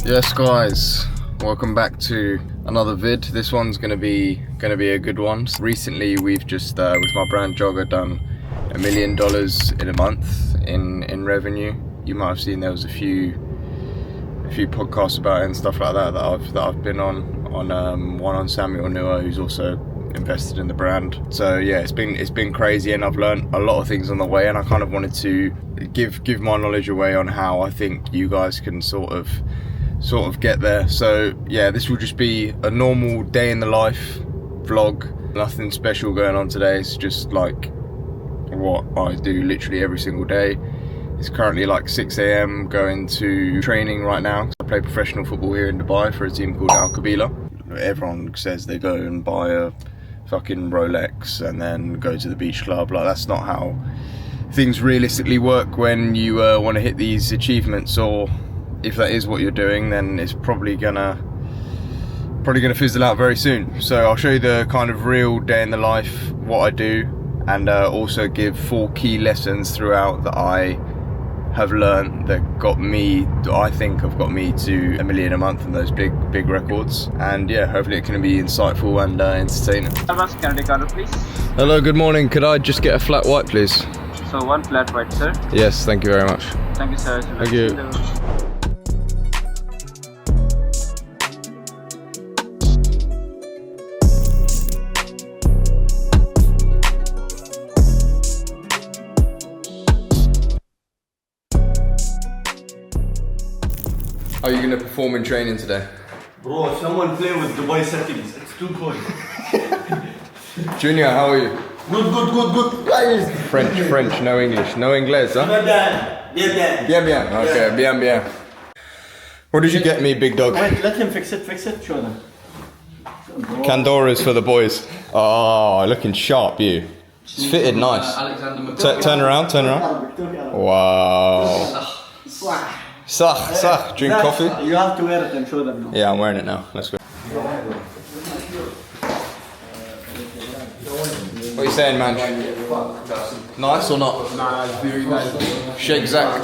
Yes guys, welcome back to another vid. This one's gonna be a good one. Recently we've just with my brand Jogger done $1 million in a month in revenue. You might have seen there was a few podcasts about it and stuff like that I've been on one on Samuel Nua, who's also invested in the brand. So yeah, it's been crazy, and I've learned a lot of things on the way, and I kind of wanted to give my knowledge away on how I think you guys can sort of get there. So yeah, this will just be a normal day in the life vlog. Nothing special going on today. It's just like what I do literally every single day. It's currently like 6 AM going to training right now. I play professional football here in Dubai for a team called Al. Everyone says they go and buy a fucking Rolex and then go to the beach club. Like, that's not how things realistically work when you want to hit these achievements, or if that is what you're doing, then it's probably gonna fizzle out very soon. So I'll show you the kind of real day in the life, what I do, and also give 4 key lessons throughout that I have learned that I think have got me to $1 million a month and those big records. And yeah, hopefully it can be insightful and entertaining. Can I take order, please? Hello, good morning. Could I just get a flat white, please? So 1 flat white, sir. Yes, thank you very much. Thank you, sir. Thank you. How are you going to perform in training today? Bro, someone play with Dubai settings. It's too cold. Junior, how are you? Good. Guys. French, no English. No Inglés, huh? Bien. Okay, bien. What did you get me, big dog? Wait, let him fix it. Show them. Candoras for the boys. Oh, looking sharp, you. It's fitted nice. Turn around. Wow. Sach, drink coffee. You have to wear it and show them now. Yeah, I'm wearing it now. Let's go. What are you saying, man? Nice or not? Nah, it's very nice. Sheikh Zach.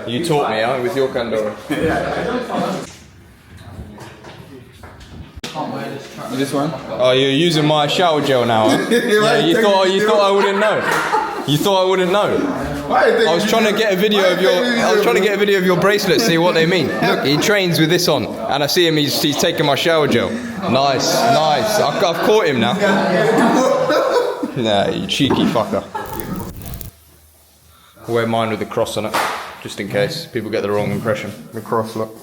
You taught me, huh, with your Candora. This one? Oh, you're using my shower gel now, huh? Yeah, you thought I wouldn't know. You thought I wouldn't know. I was trying to get a video of your bracelets, see what they mean. Look, he trains with this on, and I see him. He's taking my shower gel. Nice. I've caught him now. Nah, you cheeky fucker. I'll wear mine with the cross on it, just in case people get the wrong impression. The cross, look.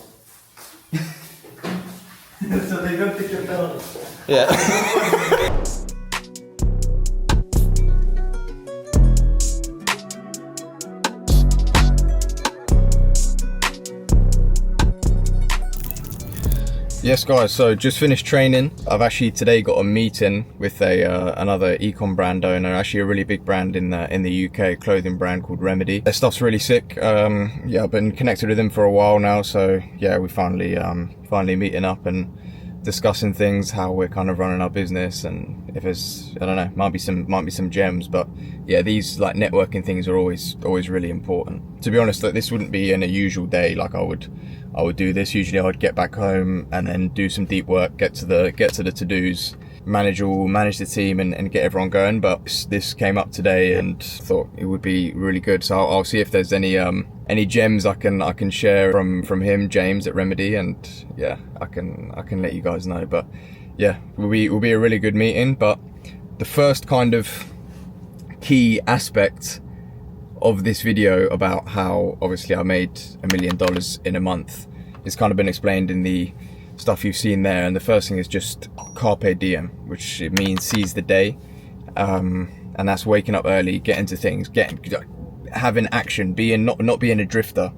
So they don't take your phone. Yeah. Yes guys, so just finished training. I've actually today got a meeting with another econ brand owner, actually a really big brand in the UK, clothing brand called Remedy. Their stuff's really sick. Yeah, I've been connected with them for a while now, so yeah, we finally meeting up and discussing things, how we're kind of running our business, and if there's, I don't know, might be some gems. But yeah, these like networking things are always really important. To be honest, like, this wouldn't be in a usual day. Like I would do this. Usually I'd get back home and then do some deep work, get to the to-dos, manage the team and get everyone going. But this came up today and thought it would be really good. So I'll see if there's any gems I can share from him, James at Remedy, and yeah, I can let you guys know. But yeah, will be a really good meeting. But the first kind of key aspect of this video about how obviously I made $1 million in a month is kind of been explained in the stuff you've seen there. And the first thing is just carpe diem, which it means seize the day, and that's waking up early, getting to things, having action, not being a drifter.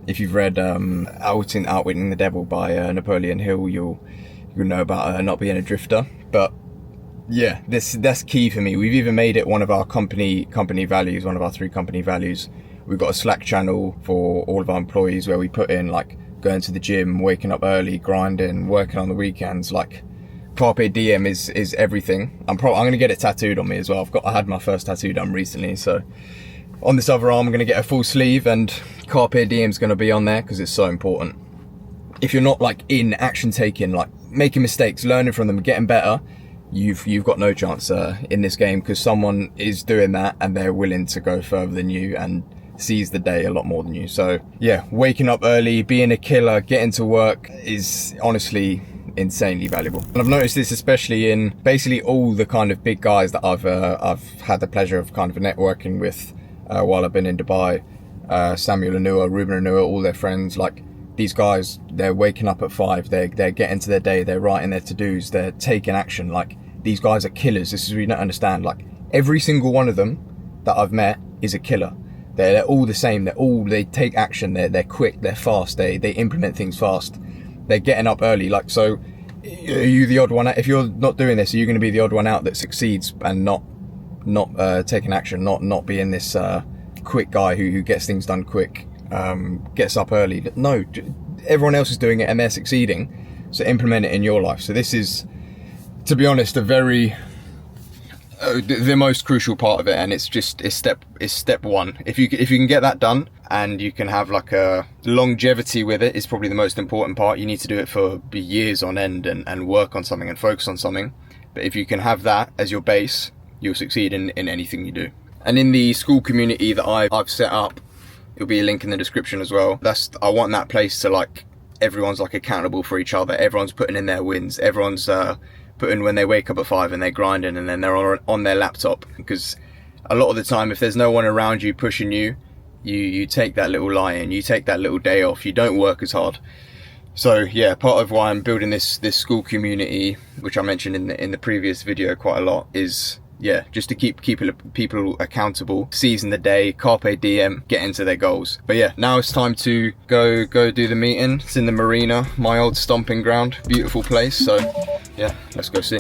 If you've read Outwitting the Devil by Napoleon Hill, you'll know about not being a drifter. But yeah, that's key for me. We've even made it one of our company values, one of our 3 company values. We've got a Slack channel for all of our employees where we put in like going to the gym, waking up early, grinding, working on the weekends. Like carpe diem is everything. I'm gonna get it tattooed on me as well. I had my first tattoo done recently, so on this other arm I'm gonna get a full sleeve, and carpe diem is gonna be on there because it's so important. if you're not like in action taking, like making mistakes, learning from them, getting better, you've got no chance in this game, because someone is doing that and they're willing to go further than you and seize the day a lot more than you. So yeah, waking up early, being a killer, getting to work is honestly insanely valuable. And I've noticed this especially in basically all the kind of big guys that I've had the pleasure of kind of networking with while I've been in Dubai. Samuel Anua, Ruben Anua, all their friends, like these guys, they're waking up at 5, they're getting to their day, they're writing their to-dos, they're taking action. Like these guys are killers. This is what you don't understand. Like every single one of them that I've met is a killer. They're all the same. They take action. They're quick. They're fast. They implement things fast. They're getting up early. Like, so are you the odd one out? If you're not doing this, are you going to be the odd one out that succeeds and not taking action, not being this quick guy who gets things done quick, gets up early? No, everyone else is doing it and they're succeeding. So implement it in your life. So this is, to be honest, the most crucial part of it, and it's step one. If you can get that done and you can have like a longevity with it, is probably the most important part. You need to do it for years on end and work on something and focus on something. But if you can have that as your base, you'll succeed in anything you do. And in the school community that I've set up, there'll be a link in the description as well. I want that place to, like, everyone's like accountable for each other. Everyone's putting in their wins. Everyone's putting when they wake up at 5 and they're grinding, and then they're on their laptop, because a lot of the time if there's no one around you pushing you, you take that little lie in, you take that little day off, you don't work as hard. So yeah, part of why I'm building this school community, which I mentioned in the previous video quite a lot, is just to keep people accountable, seizing the day, carpe diem, get into their goals. But yeah, now it's time to go do the meeting. It's in the marina, my old stomping ground, beautiful place. So yeah, let's go see.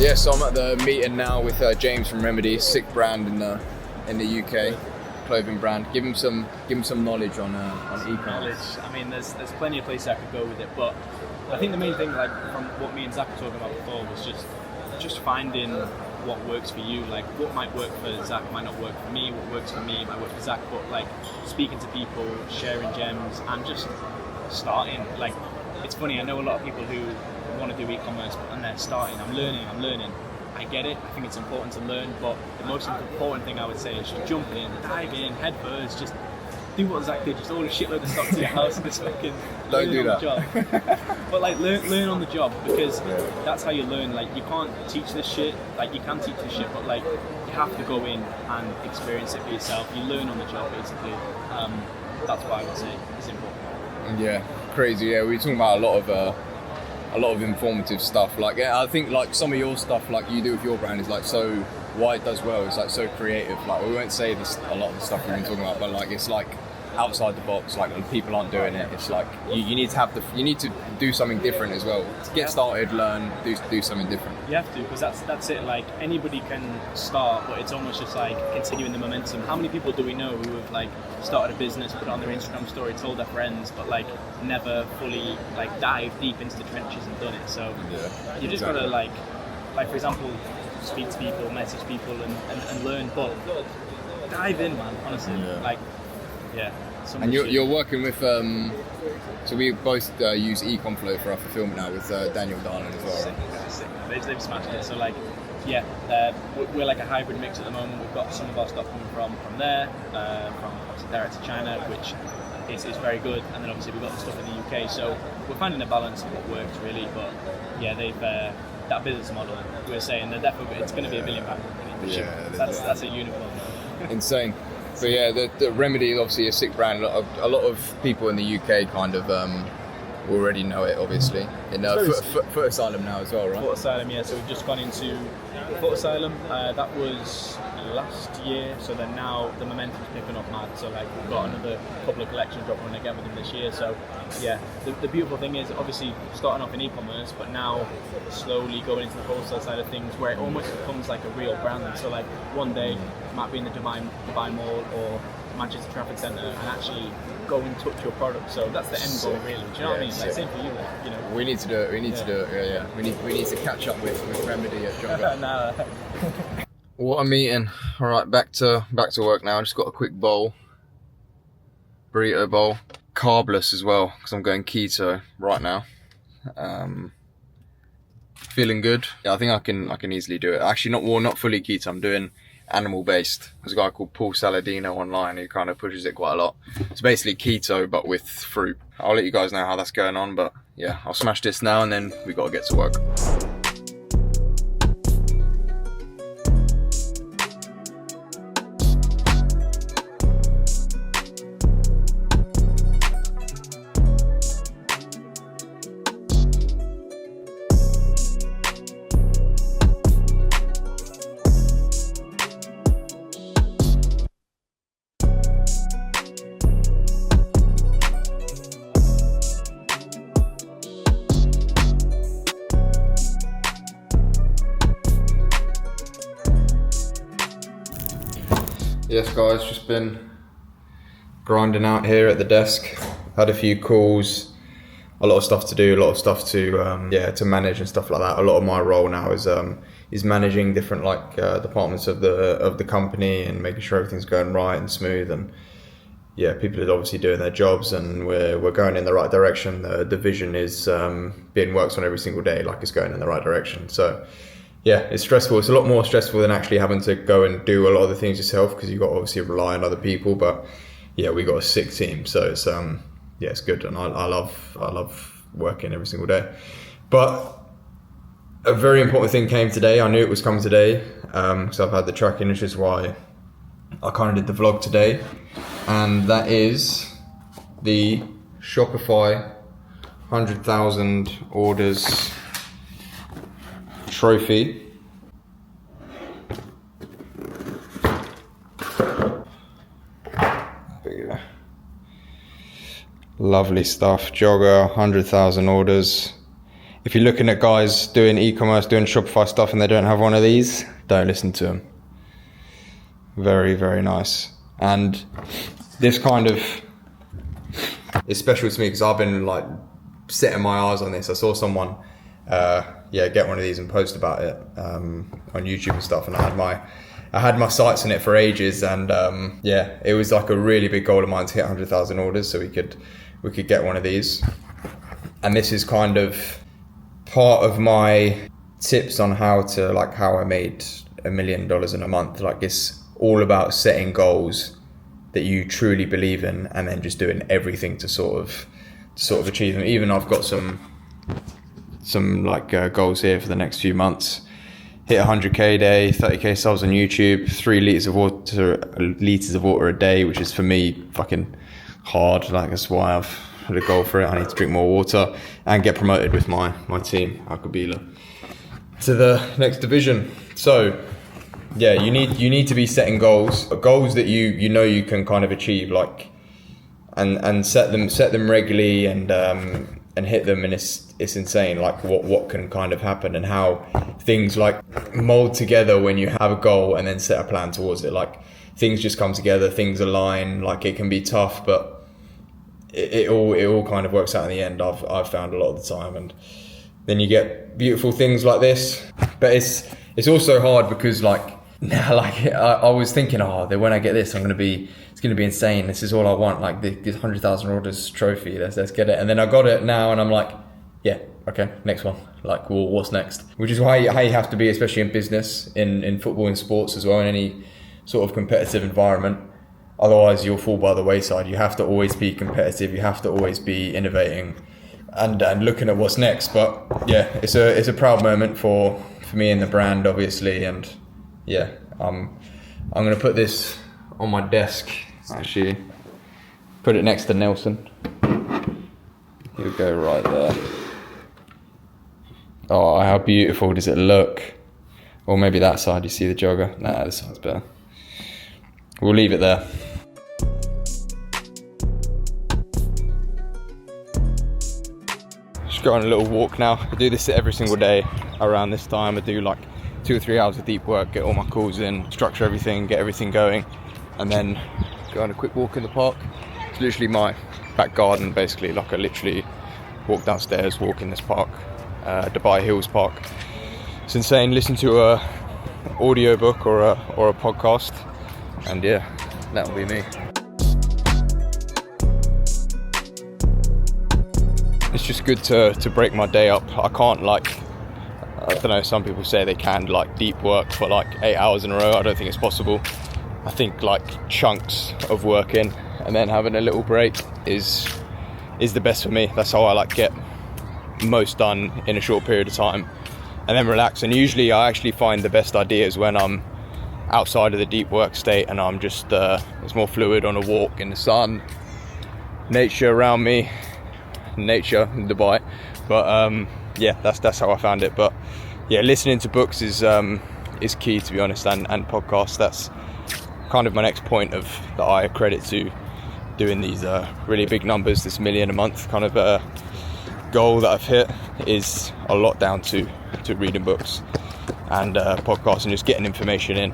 Yeah, so I'm at the meeting now with James from Remedy, sick brand in the UK, clothing brand. Give him some knowledge on e-commerce. I mean, there's plenty of places I could go with it, but I think the main thing, like from what me and Zach were talking about before, was just finding what works for you. Like what might work for Zach might not work for me. What works for me might work for Zach. But like speaking to people, sharing gems, and just starting. Like it's funny. I know a lot of people who want to do e-commerce and they're starting. I'm learning. I get it. I think it's important to learn, but the most important thing I would say is just jump in, dive in, head first, just do what Zach did, just order a shitload of stock to your house and just fucking don't do that. But like learn on the job, because that's how you learn. Like you can't teach this shit. Like you can teach this shit, but like you have to go in and experience it for yourself. You learn on the job basically. That's what I would say is important. Yeah, crazy. Yeah, we were talking about a lot of informative stuff. Like I think like some of your stuff like you do with your brand is like so why it does well. It's like so creative. Like we won't say this a lot of the stuff we've been talking about, but like it's like outside the box. Like when people aren't doing it, it's like you need to do something different as well. To get started, learn, do something different. You have to, because that's it. Like anybody can start, but it's almost just like continuing the momentum. How many people do we know who have like started a business, put it on their Instagram story, told their friends, but like never fully like dive deep into the trenches and done it? So you just gotta like for example, speak to people, message people, and learn. But dive in, man. Honestly, And you're working with so we both use Econflow for our fulfillment now with Daniel Darling as well. Sick. They've smashed it. So like, we're like a hybrid mix at the moment. We've got some of our stuff coming from there, from obviously direct to China, which is very good. And then obviously we've got the stuff in the UK. So we're finding a balance of what works really. But yeah, they've that business model. We're saying they're definitely it's going to be a £1 billion company. Yeah, that's a unicorn. Insane. But yeah, the Remedy is obviously a sick brand. A lot of people in the UK kind of already know it, obviously. In Foot Asylum now as well, right? Foot Asylum, yeah. So we've just gone into Foot Asylum. That was last year. So then now the momentum's picking up mad. So like we've got another couple of collections dropping again with them this year. So yeah, the beautiful thing is obviously starting off in e-commerce, but now slowly going into the wholesale side of things, where it almost becomes like a real brand. So like one day it might be in the Dubai Mall or Manchester Trafford Centre and actually go and touch your product. So that's the end goal, really. Do you know what I mean? Like same for you, you know. We need to do it. We need to do it. Yeah. We need to catch up with Remedy at Jogger. No. What a meeting. All right, back to work now. I just got a quick bowl, burrito bowl, carbless as well, because I'm going keto right now. Feeling good. Yeah, I think I can easily do it. Actually, not fully keto. I'm doing animal based. There's a guy called Paul Saladino online who kind of pushes it quite a lot. It's basically keto but with fruit. I'll let you guys know how that's going on, but yeah, I'll smash this now and then we got to get to work. Yes guys, just been grinding out here at the desk. Had a few calls, a lot of stuff to do, a lot of stuff to manage and stuff like that. A lot of my role now is managing different departments of the company and making sure everything's going right and smooth, and yeah, people are obviously doing their jobs and we're going in the right direction. The vision is being worked on every single day, like it's going in the right direction. So yeah, it's stressful. It's a lot more stressful than actually having to go and do a lot of the things yourself, because you've got to obviously rely on other people. But yeah, we got a sick team, so it's yeah, it's good, and I love working every single day. But a very important thing came today. I knew it was coming today, because I've had the tracking, which is why I kind of did the vlog today, and that is the Shopify 100,000 orders trophy. Lovely stuff. Jogger, 100,000 orders. If you're looking at guys doing e-commerce, doing Shopify stuff and they don't have one of these, don't listen to them. Very, very nice. And this kind of is special to me because I've been like setting my eyes on this. I saw someone get one of these and post about it on YouTube and stuff, and I had my sights on it for ages, and it was like a really big goal of mine to hit 100,000 orders so we could get one of these. And this is kind of part of my tips on how I made $1 million in a month. Like, it's all about setting goals that you truly believe in and then just doing everything to sort of achieve them. Even I've got some goals here for the next few months. Hit 100k a day, 30k subs on YouTube, 3 liters of water a day, which is for me fucking hard. Like, that's why I've had a goal for it. I need to drink more water and get promoted with my team, Akabila, to the next division. So yeah, you need to be setting goals that you know you can kind of achieve, like, and set them regularly and hit them, and it's insane like what can kind of happen and how things like mold together when you have a goal and then set a plan towards it. Like, things just come together, things align. Like, it can be tough, but it all kind of works out in the end. I've found a lot of the time, and then you get beautiful things like this. But it's also hard because I was thinking, then when I get this, it's going to be insane. This is all I want, like this 100,000 orders trophy. Let's get it. And then I got it now, and I'm like, yeah, okay, next one. Like, well, what's next? Which is how you have to be, especially in business, in football, in sports as well, in any sort of competitive environment. Otherwise, you'll fall by the wayside. You have to always be competitive. You have to always be innovating and looking at what's next. But yeah, it's a proud moment for me and the brand, obviously. And yeah, I'm gonna put this on my desk. Actually, put it next to Nelson. He'll go right there. Oh, how beautiful does it look? Or maybe that side, you see the jogger? Nah, this side's better. We'll leave it there. Just go on a little walk now. I do this every single day around this time. I do like 2 or 3 hours of deep work, get all my calls in, structure everything, get everything going, and then go on a quick walk in the park. It's literally my back garden, basically. Like, I literally walk downstairs, walk in this park, Dubai Hills Park. It's insane. Listen to audiobook or a podcast, and yeah, that will be me. It's just good to break my day up. I can't, like, I don't know, some people say they can like deep work for like 8 hours in a row. I don't think it's possible. I think like chunks of working and then having a little break is the best for me. That's how I like get most done in a short period of time, and then relax. And usually I actually find the best ideas when I'm outside of the deep work state and I'm just it's more fluid, on a walk in the sun, nature around me, nature in Dubai. But yeah, that's how I found it. But yeah, listening to books is key, to be honest, and podcasts. That's kind of my next point of that I credit to doing these really big numbers, this 1 million a month kind of goal that I've hit, is a lot down to reading books and podcasts and just getting information in.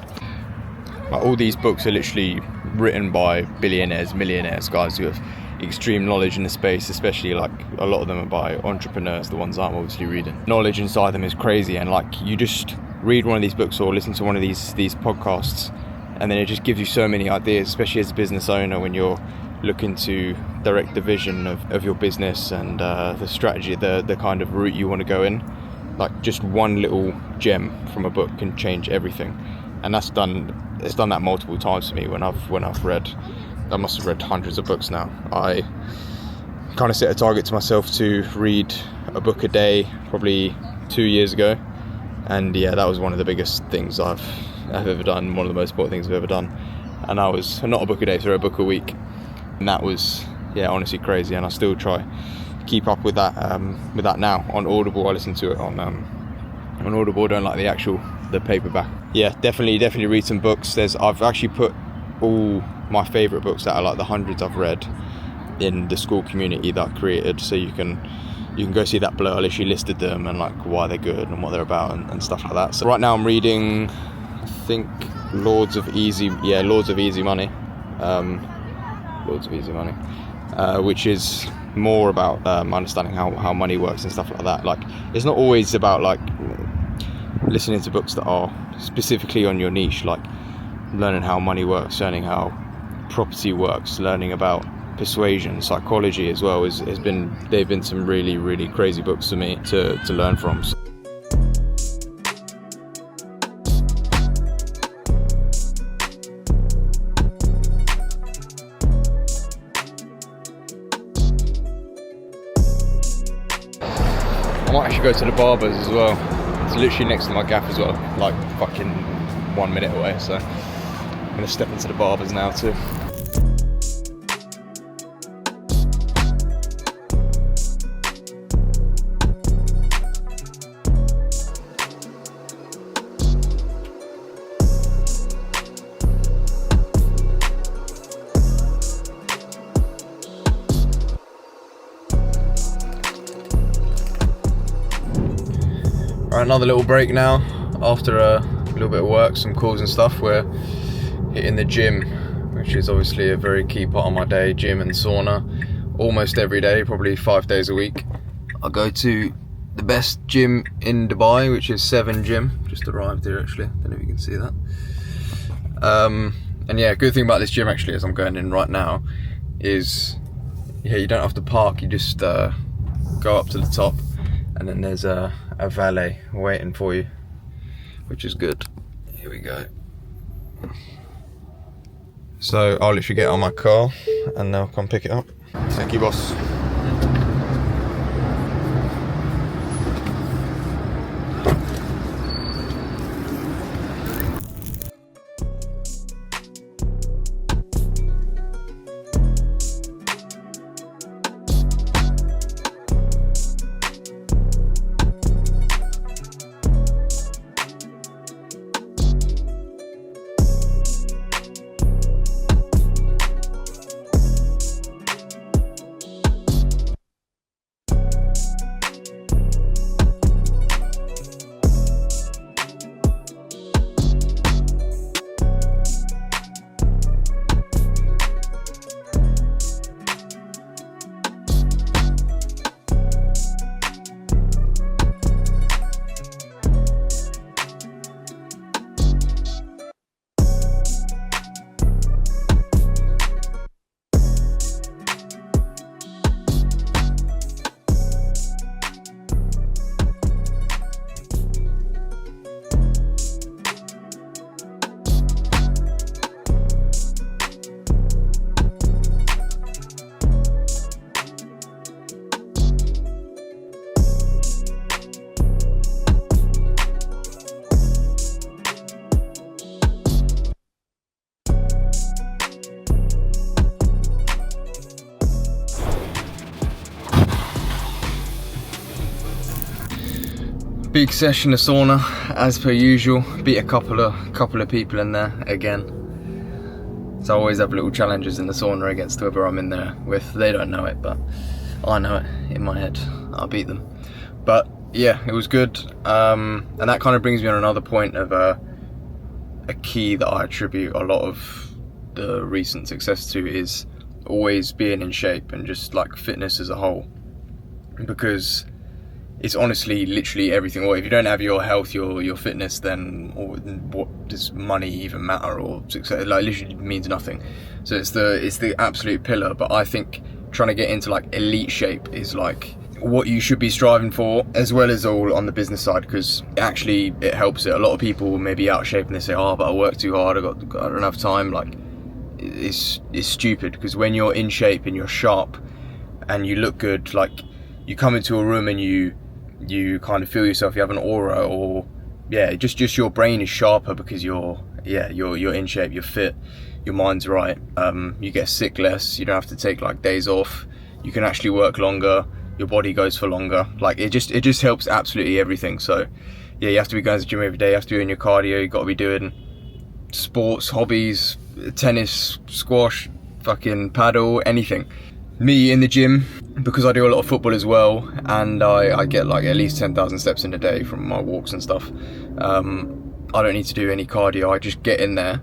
Like, all these books are literally written by billionaires, millionaires, guys who have extreme knowledge in the space, especially like a lot of them are by entrepreneurs, the ones I'm obviously reading. Knowledge inside them is crazy, and like you just read one of these books or listen to one of these podcasts and then it just gives you so many ideas, especially as a business owner when you're looking to direct the vision of your business and the strategy, the kind of route you want to go in. Like, just one little gem from a book can change everything, and it's done that multiple times for me when I've read. I must have read hundreds of books now. I kind of set a target to myself to read a book a day probably 2 years ago, and yeah, that was one of the biggest things I've ever done, one of the most important things I've ever done. And I was not a book a day, so a book a week, and that was, yeah, honestly crazy. And I still try to keep up with that now. On Audible, I listen to it on Audible. I don't like the paperback. Yeah, definitely read some books. I've actually put all my favourite books out of like the hundreds I've read in the school community that I created, so you can go see that below. I literally listed them and like why they're good and what they're about and stuff like that. So right now I'm reading, I think, Lords of Easy Money, which is more about understanding how money works and stuff like that. Like, it's not always about like listening to books that are specifically on your niche, like learning how money works, learning how property works, learning about persuasion, psychology as well. They've been some really, really crazy books for me to learn from. I might actually go to the barbers as well. It's literally next to my gaff as well, like fucking 1 minute away, so I'm gonna step into the barbers now too. Right, another little break now after a little bit of work, some calls and stuff. We're hitting the gym, which is obviously a very key part of my day. Gym and sauna almost every day, probably 5 days a week. I go to the best gym in Dubai, which is 7 Gym. Just arrived here actually, don't know if you can see that. And yeah, good thing about this gym actually, as I'm going in right now, is you don't have to park. You just go up to the top, and then there's a valet waiting for you, which is good. Here we go. So I'll literally get on my car and they'll come pick it up. Thank you, boss. Big session of sauna, as per usual. Beat a couple of people in there again. So I always have little challenges in the sauna against whoever I'm in there with. They don't know it, but I know it in my head. I'll beat them. But yeah, it was good. And that kind of brings me on another point of a key that I attribute a lot of the recent success to is always being in shape and just like fitness as a whole. Because it's honestly literally everything. Or if you don't have your health, your fitness, then what does money even matter, or success? Like, literally means nothing. So it's the absolute pillar. But I think trying to get into like elite shape is like what you should be striving for, as well as all on the business side, because actually it helps it. A lot of people may be out of shape and they say, oh, but I work too hard, I don't have time. Like, it's stupid, because when you're in shape and you're sharp and you look good, like, you come into a room and you kind of feel yourself, you have an aura, or yeah, just your brain is sharper because you're in shape, you're fit, your mind's right. You get sick less, you don't have to take like days off, you can actually work longer, your body goes for longer. Like, it just helps absolutely everything. So yeah, you have to be going to the gym every day, you have to be doing your cardio, you got to be doing sports, hobbies, tennis, squash, fucking paddle, anything. Me in the gym, because I do a lot of football as well, and I get like at least 10,000 steps in a day from my walks and stuff. I don't need to do any cardio. I just get in there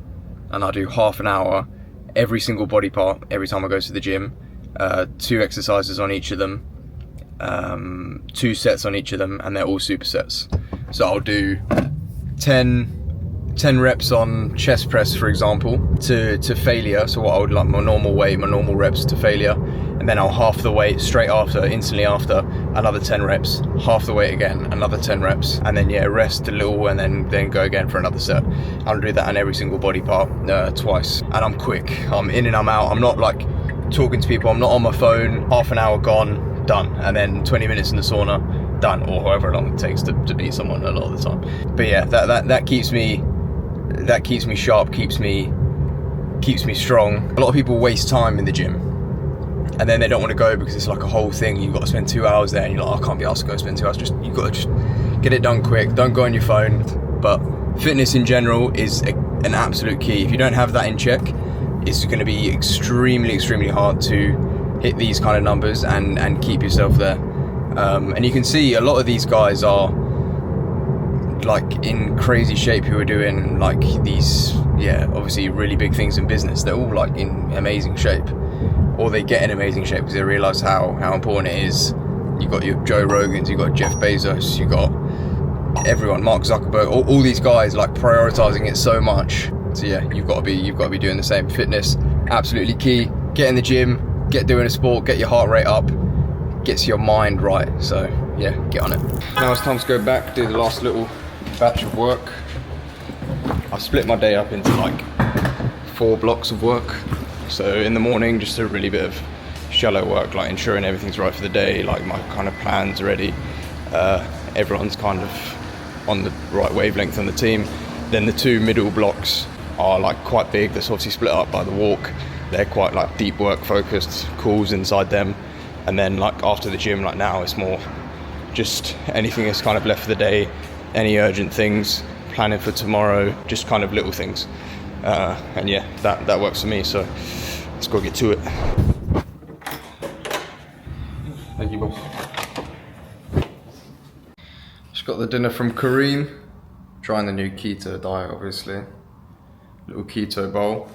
and I do half an hour every single body part every time I go to the gym. 2 exercises on each of them, 2 sets on each of them, and they're all supersets. So I'll do 10 reps on chest press, for example, to failure. So what I would like, my normal weight, my normal reps to failure, and then I'll half the weight straight after, instantly after, another 10 reps, half the weight again, another 10 reps, and then yeah, rest a little, and then go again for another set. I'll do that on every single body part twice, and I'm quick. I'm in and I'm out. I'm not like talking to people. I'm not on my phone. Half an hour gone, done, and then 20 minutes in the sauna, done, or however long it takes to beat someone a lot of the time. But yeah, that keeps me sharp, keeps me strong. A lot of people waste time in the gym, and then they don't want to go because it's like a whole thing. You've got to spend 2 hours there, and you're like, I can't be asked to go spend 2 hours. You've got to just get it done quick. Don't go on your phone. But fitness in general is an absolute key. If you don't have that in check, it's going to be extremely, extremely hard to hit these kind of numbers and keep yourself there. And you can see a lot of these guys are like in crazy shape who are doing like these, yeah, obviously really big things in business. They're all like in amazing shape, or they get in amazing shape because they realize how important it is. You got your Joe Rogans, you got Jeff Bezos, you got everyone, Mark Zuckerberg, all these guys like prioritizing it so much. So yeah, you've got to be doing the same. Fitness, absolutely key. Get in the gym, get doing a sport, get your heart rate up, gets your mind right. So yeah, get on it. Now it's time to go back, do the last little batch of work. I've split my day up into like 4 blocks of work. So in the morning, just a really bit of shallow work, like ensuring everything's right for the day, like my kind of plans ready. Everyone's kind of on the right wavelength on the team. Then the 2 middle blocks are like quite big. That's obviously split up by the walk. They're quite like deep work focused, calls inside them. And then like after the gym, like now, it's more just anything that's kind of left for the day, any urgent things, planning for tomorrow, just kind of little things. And yeah, that works for me. So let's go get to it. Thank you, boss. Just got the dinner from Kareem. Trying the new keto diet, obviously. Little keto bowl.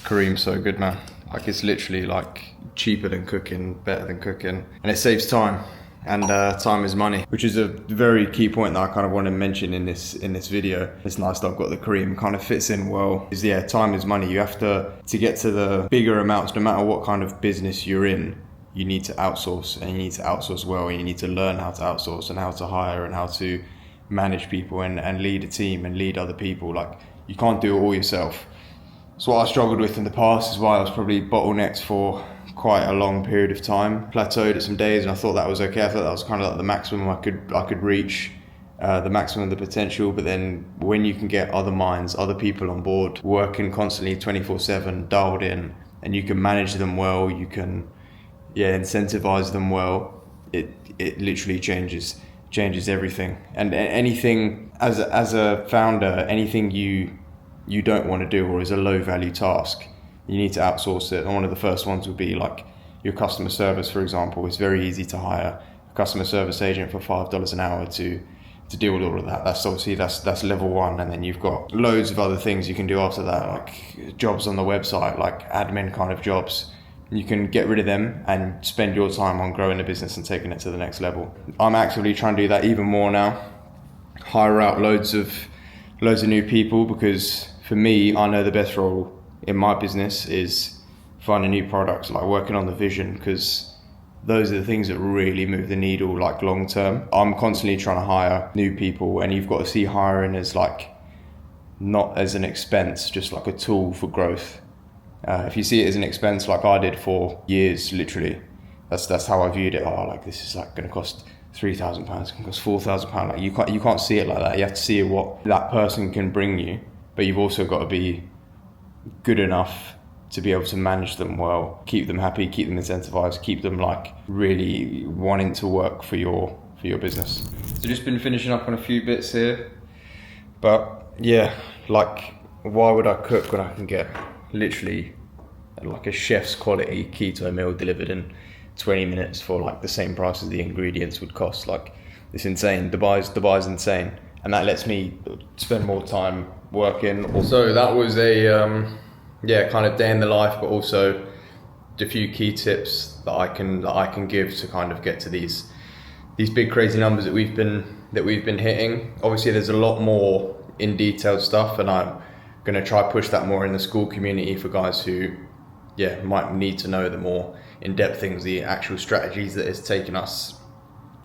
Kareem's so good, man. Like, it's literally like cheaper than cooking, better than cooking, and it saves time. And time is money, which is a very key point that I kind of want to mention in this video. It's nice that I've got the Kareem, kind of fits in well. Is yeah, time is money. You have to get to the bigger amounts, no matter what kind of business you're in, you need to outsource, and you need to outsource well, and you need to learn how to outsource and how to hire and how to manage people and lead a team and lead other people. Like, you can't do it all yourself. It's what I struggled with in the past, is why I was probably bottlenecked for quite a long period of time. Plateaued at some days, and I thought that was okay. I thought that was kind of like the maximum I could reach, the maximum of the potential. But then when you can get other minds, other people on board, working constantly 24/7, dialed in, and you can manage them well, you can incentivize them well, it literally changes changes everything. And anything as a founder, anything you don't want to do or is a low value task, you need to outsource it. And one of the first ones would be like your customer service, for example. It's very easy to hire a customer service agent for $5 an hour to deal with all of that. That's obviously that's level one, and then you've got loads of other things you can do after that, like jobs on the website, like admin kind of jobs. You can get rid of them and spend your time on growing the business and taking it to the next level. I'm actively trying to do that even more now. Hire out loads of new people, because for me, I know the best role in my business is finding new products, like working on the vision, because those are the things that really move the needle, like long term. I'm constantly trying to hire new people, and you've got to see hiring as like not as an expense, just like a tool for growth. If you see it as an expense, like I did for years, literally, that's how I viewed it. Oh, like this is like going to cost £3,000, it's going to cost £4,000. Like you can't see it like that. You have to see what that person can bring you, but you've also got to be good enough to be able to manage them well, keep them happy, keep them incentivized, keep them like really wanting to work for your business. So just been finishing up on a few bits here, but yeah, like why would I cook when I can get literally like a chef's quality keto meal delivered in 20 minutes for like the same price as the ingredients would cost? Like, it's insane. Dubai's insane, and that lets me spend more time working. So that was a kind of day in the life, but also a few key tips that I can give to kind of get to these big crazy numbers that we've been hitting. Obviously there's a lot more in detailed stuff, and I'm going to try push that more in the school community for guys who might need to know the more in-depth things, the actual strategies that it's taken us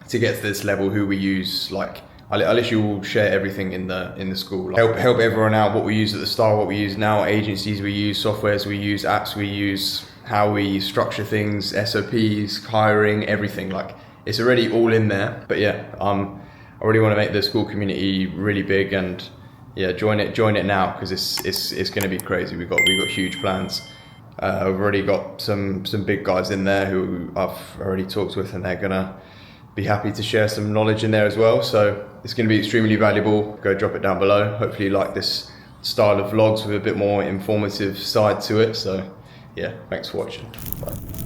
to get to this level, who we use. Like I literally will share everything in the school, like help everyone out, what we use at the start, what we use now, agencies we use, softwares we use, apps we use, how we structure things, SOPs, hiring, everything. Like it's already all in there. But I really want to make the school community really big, and join it now, because it's going to be crazy. We've got huge plans. We've already got some big guys in there who I've already talked with, and they're gonna be happy to share some knowledge in there as well. So it's going to be extremely valuable. Go drop it down below. Hopefully you like this style of vlogs with a bit more informative side to it. So yeah, thanks for watching. Bye.